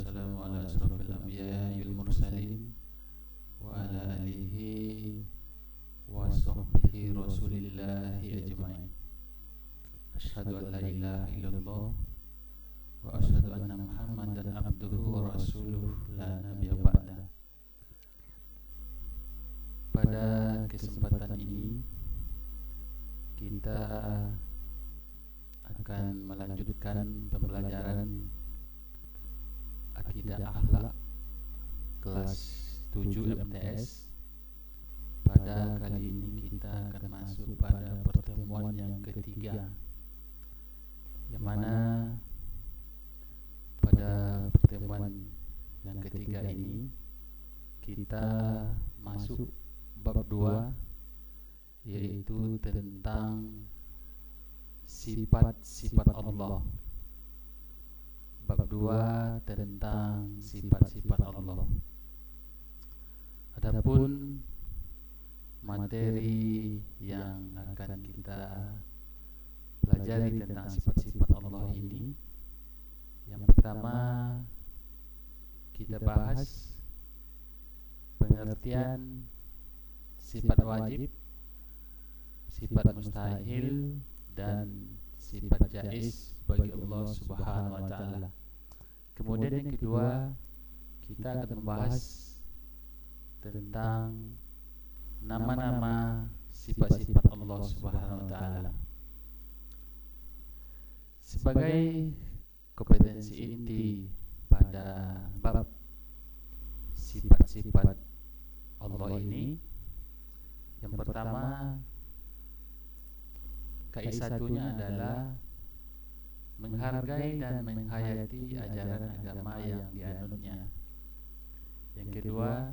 wassalamu ala asrofil anbiya'i wal mursalin wa ala alihi wa sahbihi rasulillahi ajma'in. Asyhadu an la ilaha illallah wa asyhadu anna Muhammadan abduhu wa rasuluh la nabiyya ba'da. Pada kesempatan ini kita akan melanjutkan pembelajaran Akidah Akhlak kelas 7 MTS. Pada kali ini kita akan masuk pada pertemuan yang ketiga, yang mana pada pertemuan yang ketiga ini kita masuk bab 2, yaitu tentang sifat-sifat Allah. Bab 2 tentang sifat-sifat Allah. Adapun materi yang akan kita pelajari tentang sifat-sifat Allah ini, yang pertama kita bahas pengertian sifat wajib, sifat mustahil, dan sifat jaiz bagi Allah Subhanahu wa taala. Kemudian yang kedua, kita akan membahas tentang nama-nama sifat-sifat Allah Subhanahu wa taala. Sebagai kompetensi inti pada bab sifat-sifat Allah ini, yang pertama KI1-nya adalah menghargai dan menghayati ajaran agama yang dianutnya. Yang kedua,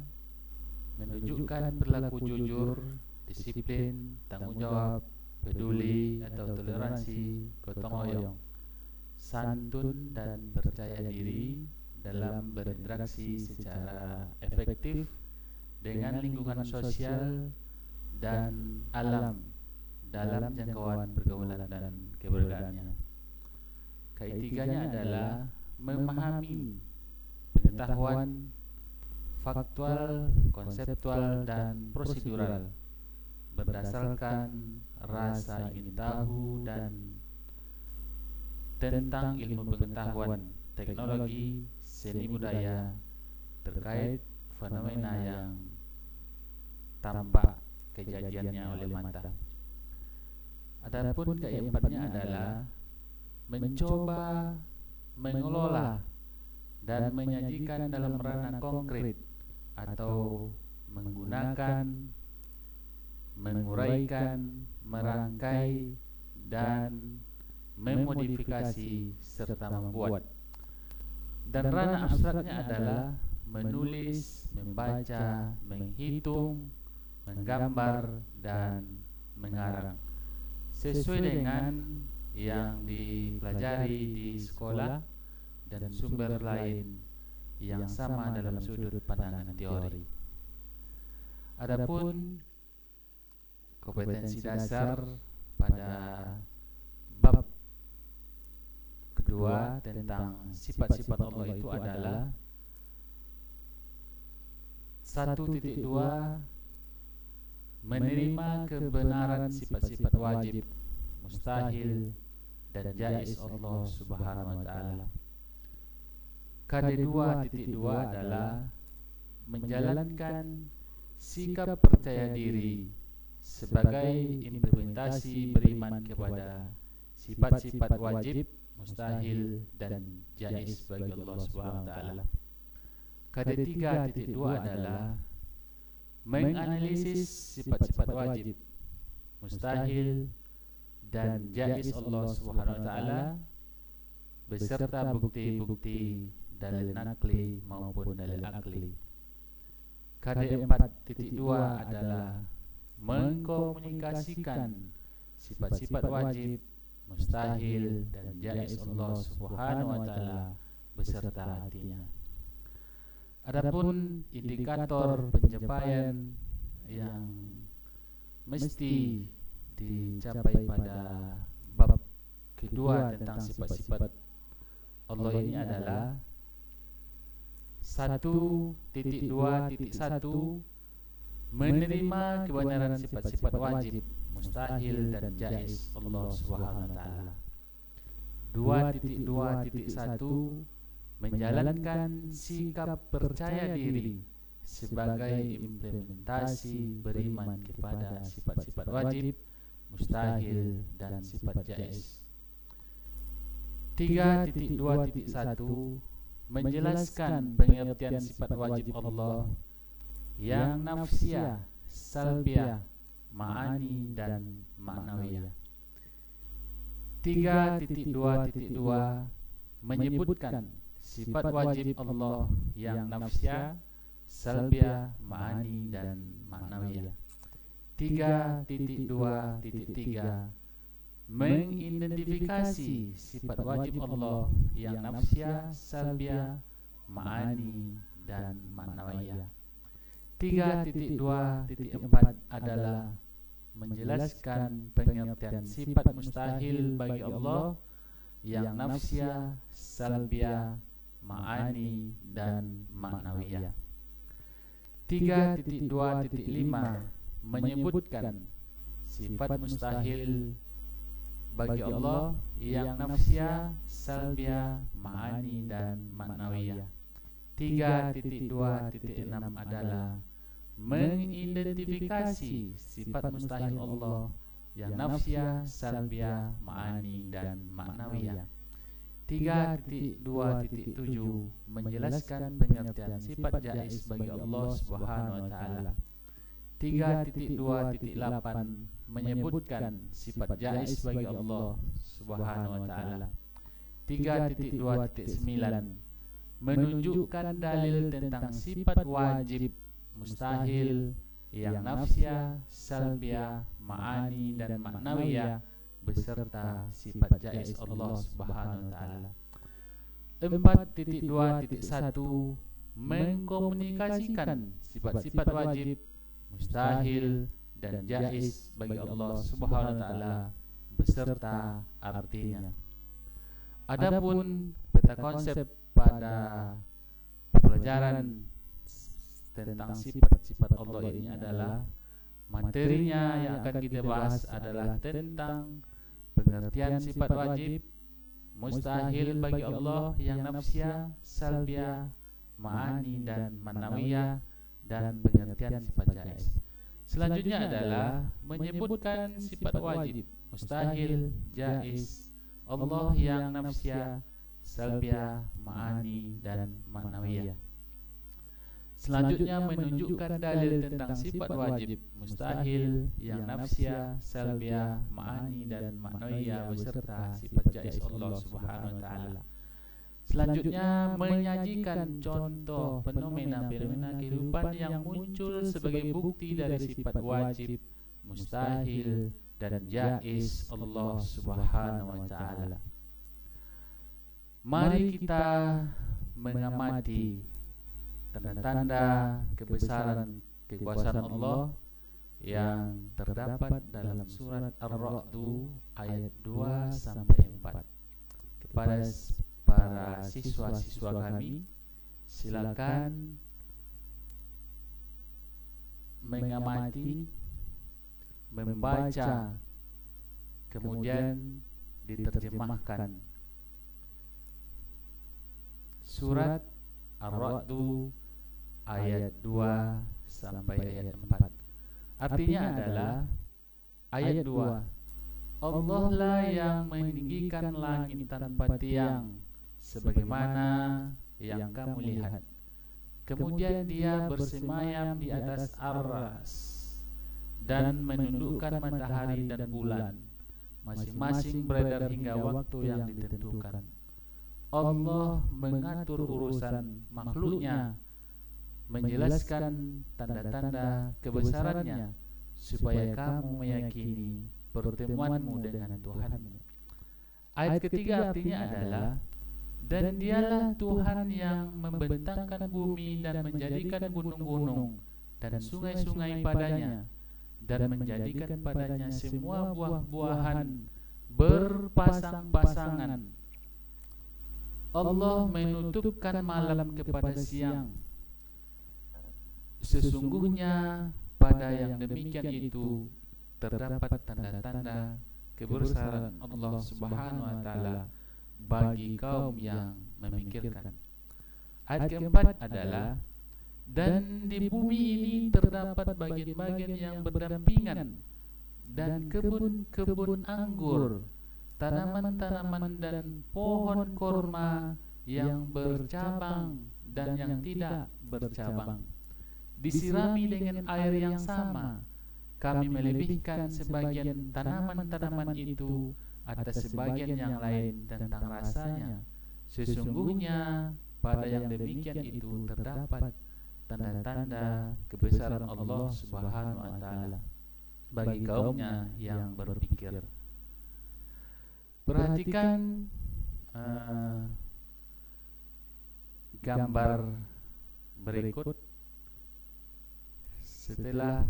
menunjukkan perilaku jujur, disiplin, tanggung jawab, peduli atau toleransi, gotong royong, santun dan percaya diri dalam berinteraksi secara efektif dengan lingkungan sosial dan alam dalam jangkauan pergaulan dan keberadaannya. Ketiganya adalah memahami pengetahuan faktual, konseptual, dan prosedural berdasarkan rasa ingin tahu dan tentang ilmu pengetahuan, teknologi, seni budaya terkait fenomena yang tampak kejadiannya oleh mata. Adapun keempatnya adalah mencoba mengelola dan menyajikan dalam ranah konkret atau menggunakan, menguraikan, merangkai, dan memodifikasi serta membuat. Dan ranah abstraknya adalah menulis, membaca, menghitung, menggambar, dan mengarang sesuai dengan yang dipelajari di sekolah dan sumber lain yang sama dalam sudut pandangan teori. Adapun kompetensi dasar pada bab kedua tentang sifat-sifat Allah itu adalah 1.2 menerima kebenaran sifat-sifat wajib, mustahil, dan jaiz Allah Subhanahu wa taala. KD2.2 adalah menjalankan sikap percaya diri sebagai implementasi beriman kepada sifat-sifat wajib, mustahil, dan jaiz bagi Allah Subhanahu wa taala. KD3.2 adalah menganalisis sifat-sifat wajib, mustahil, dan jaiz Allah Subhanahu wa taala beserta bukti-bukti dalil nakli maupun dalil akli. KD4.2 adalah mengkomunikasikan sifat-sifat wajib, mustahil, dan jaiz Allah Subhanahu wa taala beserta hatinya. Adapun indikator pencapaian yang mesti dicapai pada bab kedua tentang sifat-sifat Allah ini adalah 1.2.1 menerima kebenaran sifat-sifat wajib, mustahil dan jaiz Allah Subhanahu wa taala. 2.2.1 menjalankan sikap percaya diri sebagai implementasi beriman kepada sifat-sifat wajib, mustahil dan sifat jaiz. 3.2.1 menjelaskan pengertian sifat wajib Allah yang nafsiyah, salbiyah, ma'ani dan ma'nawiyah. 3.2.2 menyebutkan sifat wajib Allah yang nafsiyah, salbiyah, ma'ani dan ma'nawiyah. 3.2.3 mengidentifikasi sifat wajib Allah yang nafsiyah, salbiyah, ma'ani dan ma'nawiyah. 3.2.4 adalah menjelaskan pengertian sifat mustahil bagi Allah yang nafsiyah, salbiyah, ma'ani dan ma'nawiyah. 3.2.5 menyebutkan sifat mustahil bagi Allah yang nafsiyah, salbiyah, ma'ani dan ma'nawiyah. 3.2.6 adalah mengidentifikasi sifat mustahil Allah yang nafsiyah, salbiyah, ma'ani dan ma'nawiyah. 3.2.7 menjelaskan pengertian sifat jaiz bagi Allah Subhanahu wa taala. 3.2.8 menyebutkan sifat jaiz bagi Allah Subhanahu wa taala. 3.2.9 menunjukkan dalil tentang sifat wajib, mustahil yang nafsiyah, salbiyah, ma'ani dan ma'nawiyah beserta sifat jaiz Allah Subhanahu wa taala. 4.2.1 mengkomunikasikan sifat-sifat wajib, mustahil dan jaiz bagi Allah Subhanahu wa taala beserta artinya. Adapun peta konsep pada pelajaran tentang sifat-sifat Allah ini adalah materinya yang akan kita bahas adalah tentang pengertian sifat wajib, mustahil bagi Allah yang nafsiyah, salbiyah, ma'ani dan ma'nawiyah dan pengertian sifat jaiz. Selanjutnya adalah menyebutkan sifat wajib, mustahil, jaiz Allah yang nafsiyah, salbiyah, ma'ani dan ma'nawiyah. Selanjutnya menunjukkan dalil tentang sifat wajib, mustahil yang nafsiyah, salbiyah, ma'ani dan ma'nawiyah beserta sifat jaiz Allah Subhanahu wa taala. Selanjutnya menyajikan contoh fenomena-fenomena kehidupan yang muncul sebagai bukti dari sifat wajib, mustahil dan jaiz Allah Subhanahu wa taala. Mari kita mengamati tanda-tanda kebesaran kekuasaan Allah yang terdapat dalam surat Ar-Ra'd ayat 2 sampai 4. Kepada para siswa-siswa kami, silakan mengamati, membaca, kemudian diterjemahkan. Surat Ar-Ra'd ayat 2 sampai ayat 4. Artinya adalah ayat 2, Allah lah yang meninggikan langit tanpa tiang sebagaimana yang kamu lihat. Kemudian Dia bersemayam di atas Ar-Ras dan menundukkan matahari dan bulan, masing-masing beredar hingga waktu yang ditentukan. Allah mengatur urusan makhluknya, menjelaskan tanda-tanda kebesarannya supaya kamu meyakini pertemuanmu dengan Tuhanmu. Ayat ketiga artinya adalah, dan Dialah Tuhan yang membentangkan bumi dan menjadikan gunung-gunung dan sungai-sungai padanya, dan menjadikan padanya semua buah-buahan berpasang-pasangan. Allah menutupkan malam kepada siang. Sesungguhnya pada yang demikian itu terdapat tanda-tanda kebesaran Allah Subhanahu wa taala bagi kaum yang memikirkan. Ayat keempat adalah, dan di bumi ini terdapat bagian-bagian yang berdampingan dan kebun-kebun anggur, tanaman-tanaman dan pohon korma yang bercabang dan yang tidak bercabang. Disirami dengan air yang sama. Kami melebihkan sebagian tanaman-tanaman itu atas sebagian yang lain tentang rasanya. Sesungguhnya pada yang demikian itu terdapat tanda-tanda kebesaran Allah Subhanahu wa taala bagi kaumnya yang berpikir. Perhatikan gambar berikut. Setelah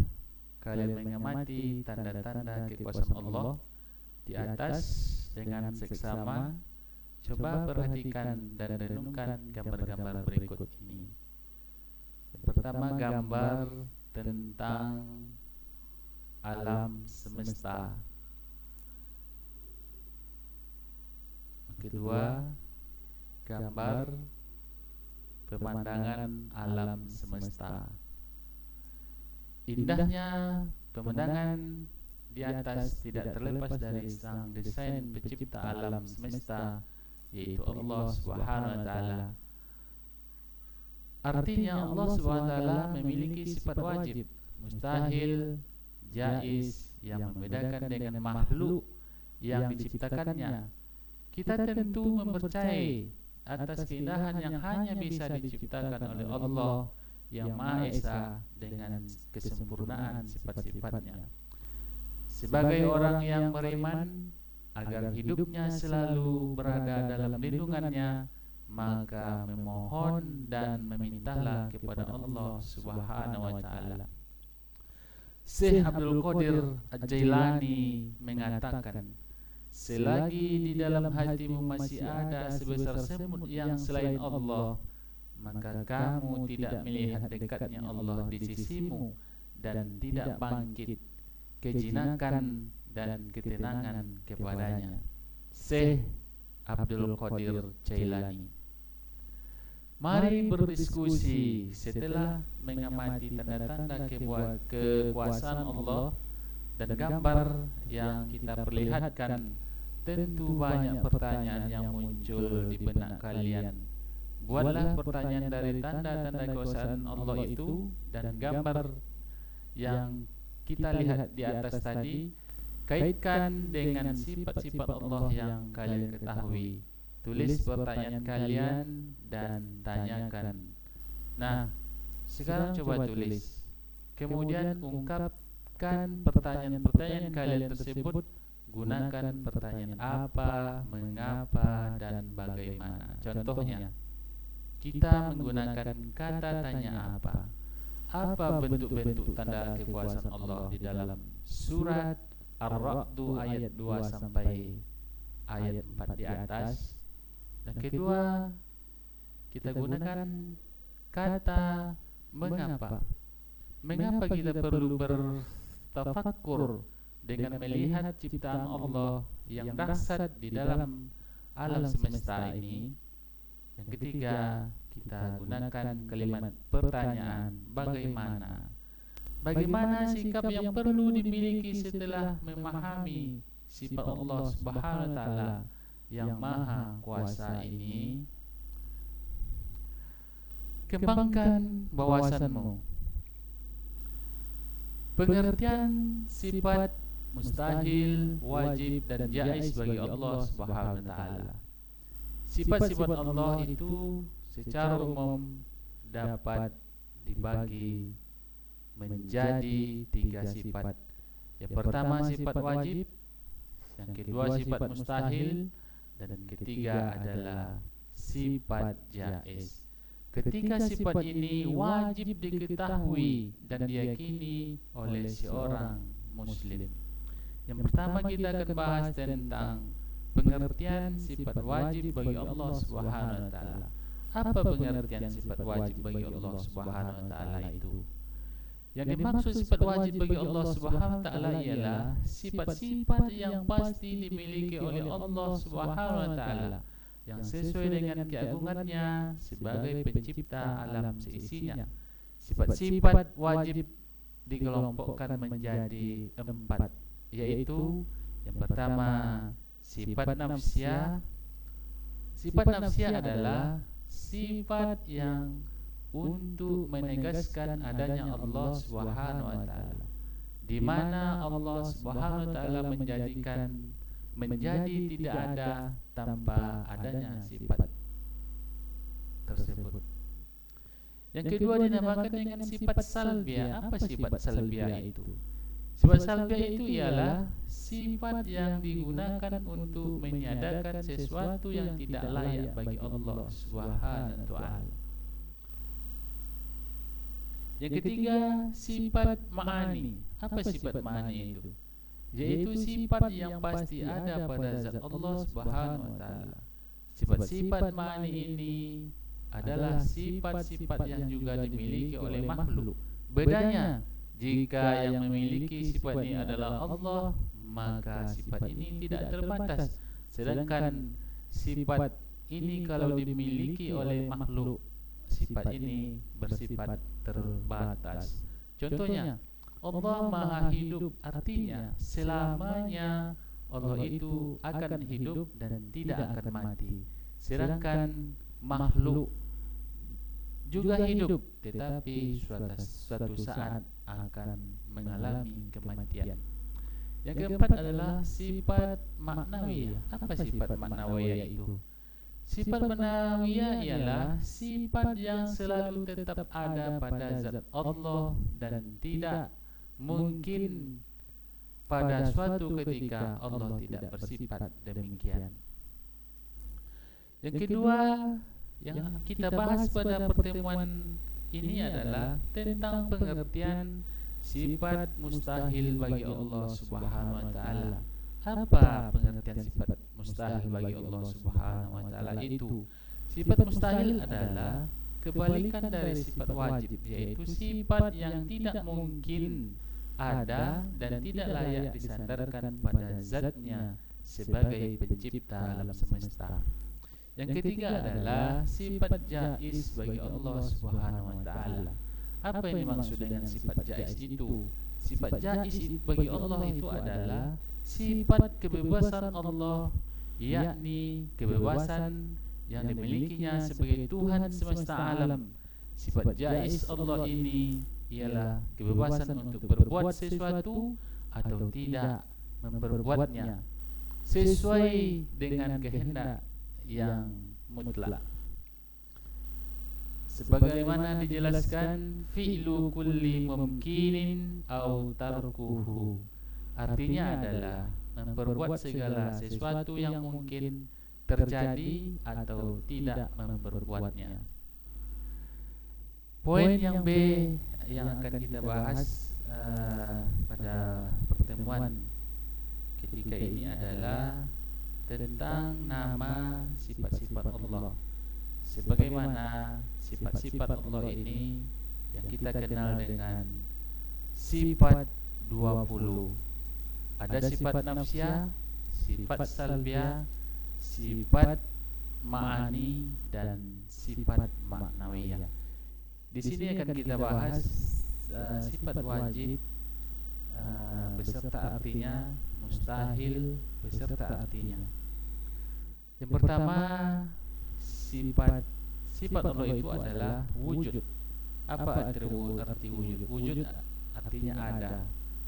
kalian mengamati tanda-tanda kekuasaan Allah di atas dengan seksama, coba perhatikan dan renungkan gambar-gambar berikut ini. Yang pertama, gambar tentang alam semesta. Kedua, gambar pemandangan alam semesta. Indahnya pemandangan di atas tidak terlepas dari sang desain pencipta alam semesta, yaitu Allah Subhanahu wa taala. Artinya Allah Subhanahu wa taala memiliki sifat wajib, mustahil, jaiz yang membedakan dengan makhluk yang diciptakannya. Kita tentu mempercayai atas keindahan yang hanya bisa diciptakan oleh Allah yang Maha Esa dengan kesempurnaan sifat-sifatnya. Sebagai orang yang beriman, agar hidupnya selalu berada dalam lindungannya, maka memohon dan memintalah kepada Allah Subhanahu wa taala. Syekh Abdul Qadir Al-Jailani mengatakan, selagi di dalam hatimu masih ada sebesar semut yang selain Allah, maka kamu tidak melihat dekatnya Allah di sisimu dan tidak bangkit kejinakan dan ketenangan kepadanya. Syekh Abdul Qadir Jailani. Mari berdiskusi setelah mengamati tanda-tanda kekuasaan Allah dan gambar yang kita perlihatkan. Tentu banyak pertanyaan yang muncul di benak kalian. Buatlah pertanyaan dari tanda-tanda kekuasaan Allah itu dan gambar yang kita lihat di atas tadi, kaitkan dengan sifat-sifat Allah yang kalian ketahui. Tulis pertanyaan kalian dan tanyakan. Nah, sekarang coba tulis. Kemudian ungkapkan pertanyaan-pertanyaan kalian tersebut. Gunakan pertanyaan apa, mengapa, dan bagaimana. Contohnya, kita menggunakan kata tanya apa. Apa bentuk-bentuk tanda kekuasaan Allah di dalam surat Ar-Ra'd ayat 2 sampai ayat 4 di atas. Dan kedua, kita gunakan kata mengapa. Mengapa kita perlu bertafakkur dengan melihat ciptaan Allah yang dahsyat di dalam alam semesta ini. Yang ketiga, kita gunakan kalimat pertanyaan bagaimana. Bagaimana sikap yang perlu dimiliki setelah memahami sifat Allah Subhanahu wa taala yang maha kuasa ini? Kembangkan wawasanmu. Pengertian sifat mustahil, wajib, dan jaiz bagi Allah Subhanahu wa taala. Sifat-sifat Allah itu secara umum dapat dibagi menjadi 3 sifat. Yang pertama sifat wajib, yang kedua sifat mustahil, dan ketiga adalah sifat jaiz. Ketika sifat ini wajib diketahui dan diyakini oleh seorang muslim. Yang pertama kita akan bahas tentang pengertian sifat wajib bagi Allah Subhanahu wa taala. Apa pengertian sifat wajib bagi Allah Subhanahu wa taala itu? Yang dimaksud sifat wajib bagi Allah Subhanahu wa taala ialah sifat-sifat yang pasti dimiliki oleh Allah Subhanahu wa taala, yang sesuai dengan keagungannya sebagai pencipta alam seisinya. Sifat-sifat wajib dikelompokkan menjadi 4, yaitu yang pertama sifat nafsiyah. Sifat nafsiyah adalah sifat yang untuk menegaskan adanya Allah Subhanahu wa taala, di mana Allah Subhanahu wa taala menjadi tidak ada tanpa adanya sifat tersebut. Yang kedua dinamakan dengan sifat salbiah. Apa sifat salbiah itu? Sifat salbiah itu ialah sifat yang digunakan untuk meniadakan sesuatu yang tidak layak bagi Allah Subhanahu wa taala. Yang ketiga, sifat ma'ani. Apa sifat ma'ani itu? Yaitu sifat yang pasti ada pada zat Allah Subhanahu wa taala. Sifat-sifat ma'ani ini adalah sifat-sifat yang juga dimiliki oleh makhluk. Bedanya, jika yang memiliki sifat ini adalah Allah, maka sifat ini tidak terbatas. Sedangkan sifat ini kalau dimiliki oleh makhluk, sifat ini bersifat terbatas. Contohnya, Allah Maha Hidup, artinya selamanya Allah itu akan hidup dan tidak akan mati. Sedangkan makhluk juga hidup, tetapi suatu saat akan mengalami kematian. Yang keempat adalah sifat maknawiyah. Apa sifat maknawiyah itu? Sifat maknawiyah ialah sifat yang selalu tetap ada pada zat Allah dan tidak mungkin pada suatu ketika Allah tidak bersifat demikian. Yang kedua yang kita bahas pada pertemuan ini adalah tentang pengertian sifat mustahil bagi Allah Subhanahu wa taala. Apa pengertian sifat mustahil bagi Allah Subhanahu wa taala itu? Sifat mustahil adalah kebalikan dari sifat wajib, yaitu sifat yang tidak mungkin ada dan tidak layak disandarkan pada zatnya sebagai pencipta alam semesta. Yang ketiga adalah sifat jaiz bagi Allah Subhanahu wa taala. Apa yang dimaksud dengan sifat jaiz itu? Sifat jaiz bagi Allah itu adalah sifat kebebasan Allah, yakni kebebasan yang dimilikinya sebagai Tuhan semesta alam. Sifat jaiz Allah ini ialah kebebasan untuk berbuat sesuatu atau tidak memperbuatnya sesuai dengan kehendak yang mutlak. Sebagaimana dijelaskan, fi'lu kulli mumkinin au tarkuhu, artinya adalah memperbuat segala sesuatu yang mungkin terjadi atau tidak memperbuatnya. Poin yang B yang akan kita bahas pada pertemuan ketika ini adalah tentang nama sifat-sifat Allah. Sebagaimana sifat-sifat Allah ini yang kita kenal dengan sifat 20. Ada sifat nafsiyah, sifat salbiah, sifat ma'ani, dan sifat maknawiyah. Di sini akan kita bahas sifat wajib beserta artinya, mustahil beserta artinya. Yang pertama, sifat Allah itu adalah wujud. Apa arti wujud? Wujud artinya ada.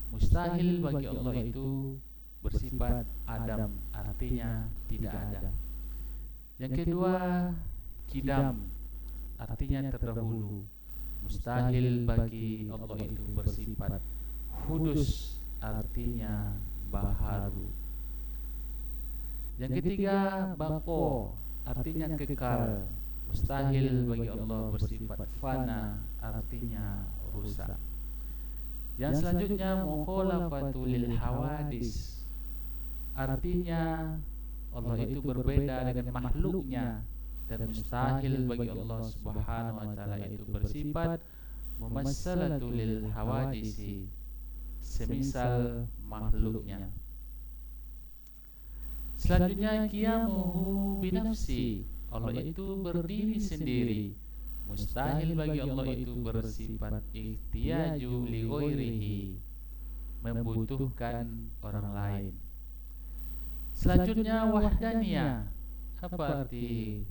Mustahil bagi Allah itu bersifat adam, artinya tidak ada. Yang kedua, kidam, artinya terdahulu. Mustahil bagi Allah itu bersifat hudus, artinya baharu. Yang ketiga, bako, artinya kekal. Mustahil bagi Allah bersifat fana, artinya rusak. Yang selanjutnya, mukhalafatul hawadis, artinya Allah itu berbeda dengan makhluknya, dan mustahil bagi Allah Subhanahu wa taala itu bersifat mumassalatu lil hawadisi, semisal makhluknya. Selanjutnya qiyamuhu binafsi, Allah itu berdiri sendiri. Mustahil bagi Allah itu bersifat ihtiyaju li ghairihi, membutuhkan orang lain. Selanjutnya wahdaniyah. Apa arti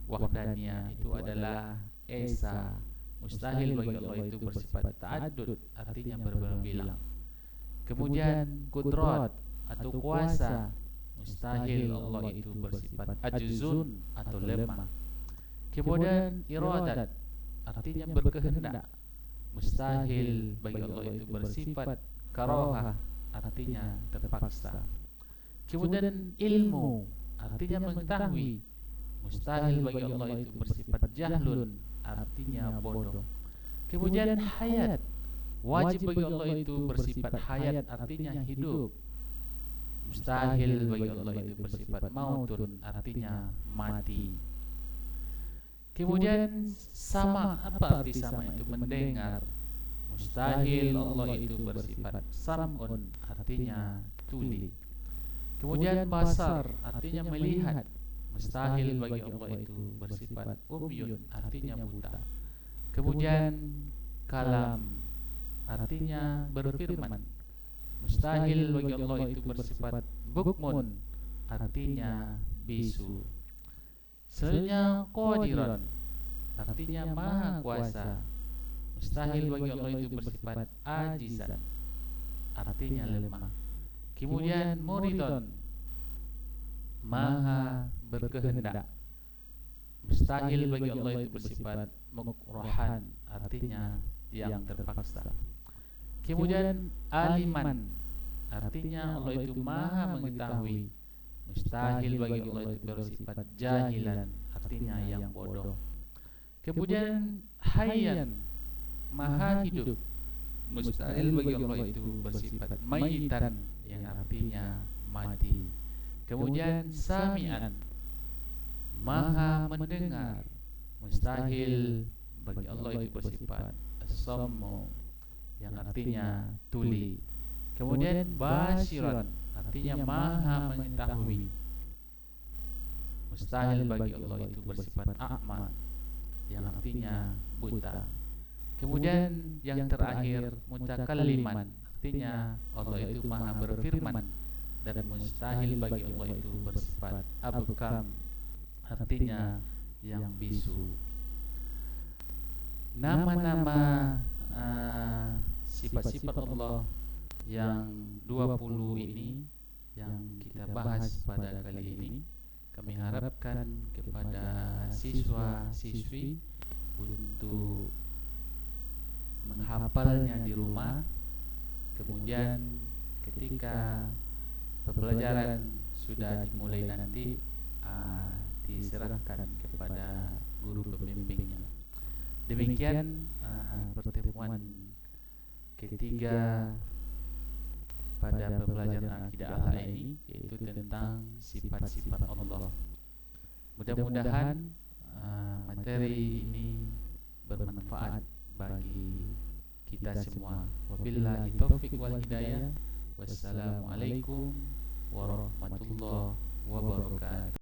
wahdaniyah? Itu adalah esa. Mustahil bagi Allah itu bersifat ta'addud, artinya berbelang-belang. Kemudian kudrat atau kuasa, mustahil Allah itu bersifat ajzun atau lemah. Kemudian iradat, artinya berkehendak, mustahil bagi Allah itu bersifat karahah, artinya terpaksa. Kemudian ilmu, artinya mengetahui, mustahil bagi Allah itu bersifat jahlun, artinya bodoh. Kemudian hayat, wajib bagi Allah itu bersifat hayat, artinya hidup. Mustahil bagi Allah itu bersifat mautun, artinya mati. Kemudian sama, apa arti sama? Itu mendengar. Mustahil Allah itu bersifat sam'un, artinya tuli. Kemudian basar, artinya melihat. Mustahil bagi Allah itu bersifat umyun, artinya buta. Kemudian kalam, artinya berfirman. Mustahil bagi Allah itu bersifat bukmun, artinya bisu. Selanjutnya qadiran, artinya maha kuasa. Mustahil bagi Allah itu bersifat ajizan, artinya lemah. Kemudian muridon, maha berkehendak. Mustahil bagi Allah itu bersifat mukrahan, artinya yang terpaksa. Kemudian aliman, artinya Allah itu maha mengetahui. Mustahil bagi Allah itu bersifat jahilan, artinya yang bodoh. Kemudian hayyan, maha hidup. Mustahil bagi Allah itu bersifat mayitan, yang artinya mati. Kemudian sami'an, maha mendengar. Mustahil bagi Allah itu bersifat as-sammu, yang artinya tuli. Kemudian basiran, artinya maha mengetahui. Mustahil bagi Allah itu bersifat a'ma, yang artinya buta. Kemudian yang terakhir mutakalliman, artinya Allah itu maha berfirman. Dan mustahil bagi Allah itu bersifat abkam, artinya yang bisu. Nama-nama sifat-sifat Allah yang 20 ini yang kita bahas pada kali ini, kami harapkan kepada siswa-siswi untuk menghafalnya di rumah. Kemudian ketika pembelajaran sudah dimulai nanti, diserahkan kepada guru pembimbingnya. Demikian pertemuan ketiga pada pembelajaran akidah Allah ini, yaitu tentang sifat-sifat Allah. Mudah-mudahan materi ini bermanfaat bagi kita semua. Wabillahi taufiq wal hidayah. Wassalamualaikum warahmatullahi